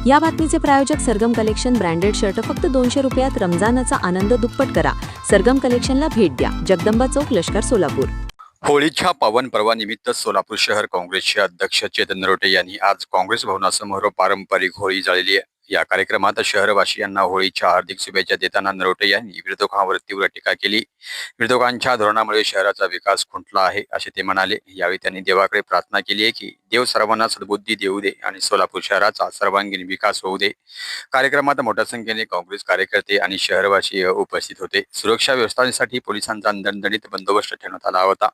या बातमीचे प्रायोजक सरगम कलेक्शन ब्रँडेड शर्ट फक्त 200 रुपयात रमजानचा आनंद दुप्पट करा. सरगम कलेक्शनला भेट द्या. जगदंबा चौक, लष्कर, सोलापूर. होळीच्या पावन पर्वानिमित्त सोलापूर शहर काँग्रेसचे अध्यक्ष चेतन नरोटे यांनी आज काँग्रेस भवनासमोर पारंपरिक होळी जाळली आहे. या कार्यक्रमात शहरवासियांना होळीच्या हार्दिक शुभेच्छा देताना नरोटे यांनी विरोधकांवर तीव्र टीका केली. विरोधकांच्या धोरणामुळे शहराचा विकास खुंटला आहे असे ते म्हणाले. यावेळी त्यांनी देवाकडे प्रार्थना केली आहे की देव सर्वांना सद्बुद्धी देऊ दे आणि सोलापूर शहराचा सर्वांगीण विकास होऊ दे. कार्यक्रमात मोठ्या संख्येने काँग्रेस कार्यकर्ते आणि शहरवासी उपस्थित होते. सुरक्षा व्यवस्थेसाठी पोलिसांचा दणदणीत बंदोबस्त ठेवण्यात आला होता,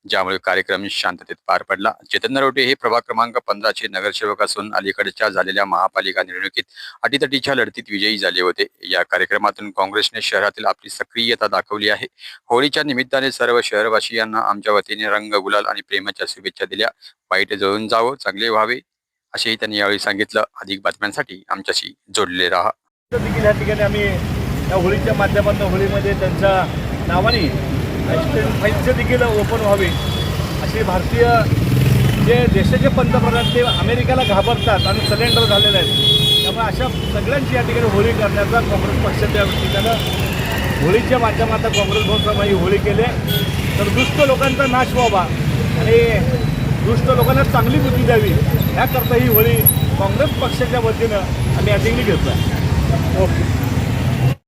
ज्यामुळे कार्यक्रम शांततेत पार पडला. चेतन नरोटे हे प्रभाग क्रमांक 15 चे नगरसेवक असून अलीकडच्या झालेल्या महापालिका निवडणुकीत अटीतटीच्या लढतीत विजयी झाले होते. या कार्यक्रमातून काँग्रेसने शहरातील आपली सक्रियता दाखवली आहे. होळीच्या निमित्ताने सर्व शहरवासियांना आमच्या वतीने रंग, गुलाल आणि प्रेमाच्या शुभेच्छा दिल्या. वाईट जळून जावं, चांगले व्हावे असेही त्यांनी यावेळी सांगितलं. अधिक बातम्यांसाठी आमच्याशी जोडले राहा. देखील या ठिकाणी आम्ही या होळीच्या माध्यमातून होळीमध्ये त्यांच्या नावाने फाईलचं देखील ओपन व्हावे असे भारतीय जे देशाचे पंतप्रधान ते अमेरिकेला घाबरतात आणि सरेंडर झालेले आहेत. त्यामुळे अशा सगळ्यांची या ठिकाणी होळी करण्याचा काँग्रेस पक्षाच्या ठिकाणं होळीच्या माध्यमातून काँग्रेस भवनासमोर ही होळी केली तर दुष्ट लोकांचा नाश व्हावा आणि दुष्ट लोकांना चांगली बुद्धी द्यावी याकरता ही होळी काँग्रेस पक्षाच्या वतीनं आम्ही या ठिकाणी घेतो आहे. ओके.